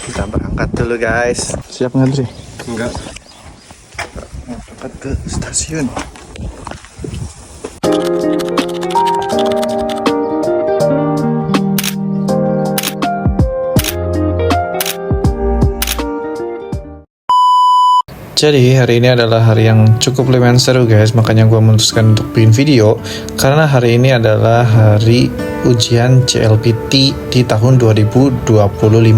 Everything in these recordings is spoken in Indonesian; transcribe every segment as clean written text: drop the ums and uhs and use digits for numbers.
Kita berangkat dulu guys. Siap ngantri? Enggak. Berangkat ke stasiun. Jadi hari ini adalah hari yang cukup lumayan seru guys, makanya gue memutuskan untuk bikin video karena hari ini adalah hari ujian JLPT di tahun 2025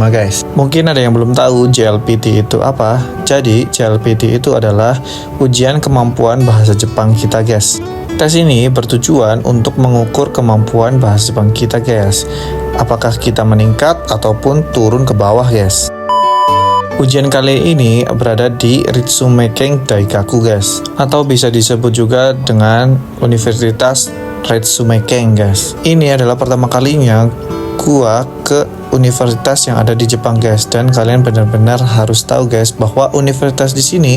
guys. Mungkin ada yang belum tahu JLPT itu apa. Jadi JLPT itu adalah ujian kemampuan bahasa Jepang kita guys. Tes ini bertujuan untuk mengukur kemampuan bahasa Jepang kita guys. Apakah kita meningkat ataupun turun ke bawah guys. Ujian kali ini berada di Ritsumeikan Daigaku guys, atau bisa disebut juga dengan Universitas Ritsumeikan guys. Ini adalah pertama kalinya gua ke universitas yang ada di Jepang guys, dan kalian benar-benar harus tahu guys bahwa universitas di sini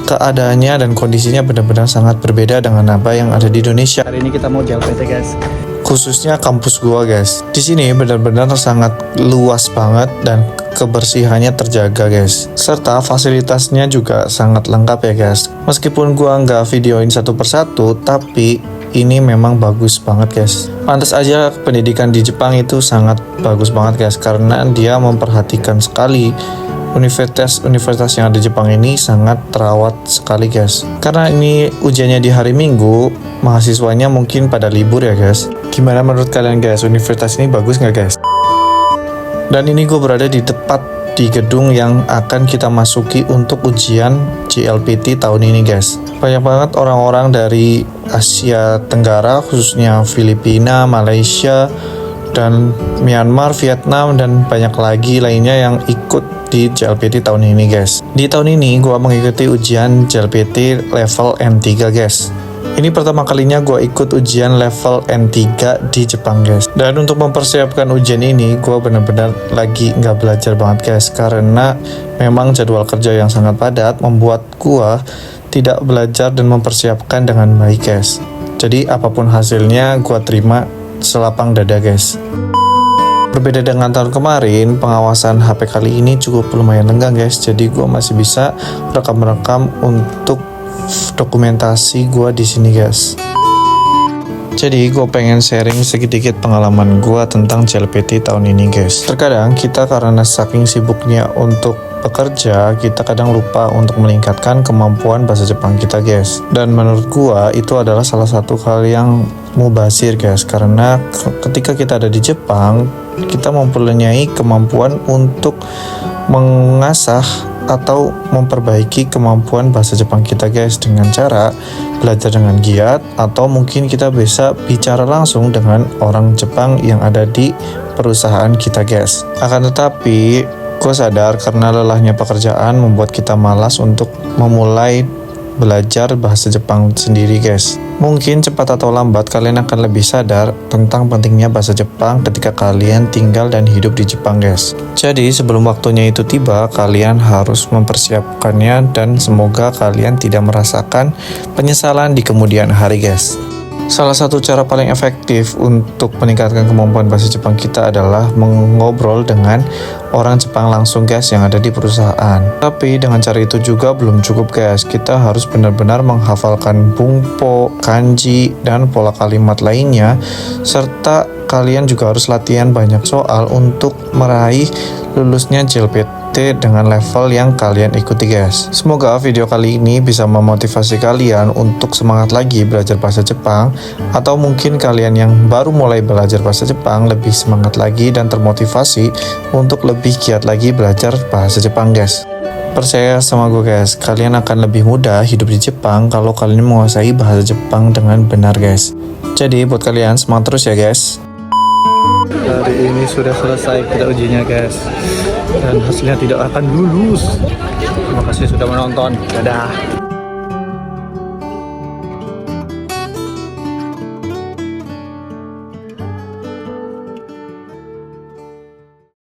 keadaannya dan kondisinya benar-benar sangat berbeda dengan apa yang ada di Indonesia. Hari ini kita mau JLPT guys. Khususnya kampus gua guys. Di sini benar-benar sangat luas banget dan kebersihannya terjaga guys. Serta fasilitasnya juga sangat lengkap ya guys. Meskipun gua nggak videoin satu persatu, tapi ini memang bagus banget guys. Pantas aja pendidikan di Jepang itu sangat bagus banget guys, karena dia memperhatikan sekali universitas yang ada di Jepang ini sangat terawat sekali guys. Karena ini ujiannya di hari Minggu, mahasiswanya mungkin pada libur ya guys. Gimana menurut kalian guys, universitas ini bagus nggak guys? Dan ini gue berada di tepat di gedung yang akan kita masuki untuk ujian JLPT tahun ini guys. Banyak banget orang-orang dari Asia Tenggara, khususnya Filipina, Malaysia, dan Myanmar, Vietnam, dan banyak lagi lainnya yang ikut di JLPT tahun ini guys. Di tahun ini gue mengikuti ujian JLPT level N3 guys. Ini pertama kalinya gue ikut ujian level N3 di Jepang guys. Dan untuk mempersiapkan ujian ini, gue benar-benar lagi nggak belajar banget guys, karena memang jadwal kerja yang sangat padat membuat gue tidak belajar dan mempersiapkan dengan baik guys. Jadi apapun hasilnya gue terima selapang dada guys. Berbeda dengan tahun kemarin, pengawasan HP kali ini cukup lumayan lenggang guys. Jadi gue masih bisa rekam-rekam untuk dokumentasi gue di sini guys. Jadi gue pengen sharing sedikit pengalaman gue tentang JLPT tahun ini guys. Terkadang kita karena saking sibuknya untuk bekerja, kita kadang lupa untuk meningkatkan kemampuan bahasa Jepang kita guys. Dan menurut gue itu adalah salah satu hal yang mubazir guys, karena ketika kita ada di Jepang, kita mempunyai kemampuan untuk mengasah atau memperbaiki kemampuan bahasa Jepang kita guys, dengan cara belajar dengan giat, atau mungkin kita bisa bicara langsung dengan orang Jepang yang ada di perusahaan kita guys. Akan tetapi gue sadar karena lelahnya pekerjaan membuat kita malas untuk memulai belajar bahasa Jepang sendiri guys. Mungkin cepat atau lambat kalian akan lebih sadar tentang pentingnya bahasa Jepang ketika kalian tinggal dan hidup di Jepang guys. Jadi sebelum waktunya itu tiba, kalian harus mempersiapkannya dan semoga kalian tidak merasakan penyesalan di kemudian hari guys. Salah satu cara paling efektif untuk meningkatkan kemampuan bahasa Jepang kita adalah mengobrol dengan orang Jepang langsung guys yang ada di perusahaan. Tapi dengan cara itu juga belum cukup guys. Kita harus benar-benar menghafalkan bungpo, kanji, dan pola kalimat lainnya. Serta kalian juga harus latihan banyak soal untuk meraih lulusnya JLPT dengan level yang kalian ikuti guys. Semoga video kali ini bisa memotivasi kalian untuk semangat lagi belajar bahasa Jepang, atau mungkin kalian yang baru mulai belajar bahasa Jepang lebih semangat lagi dan termotivasi untuk lebih giat lagi belajar bahasa Jepang guys. Percaya sama gue guys, kalian akan lebih mudah hidup di Jepang kalau kalian menguasai bahasa Jepang dengan benar guys. Jadi buat kalian semangat terus ya guys. Hari ini sudah selesai kita ujinya guys, dan hasilnya tidak akan lulus. Terima kasih sudah menonton. Dadah.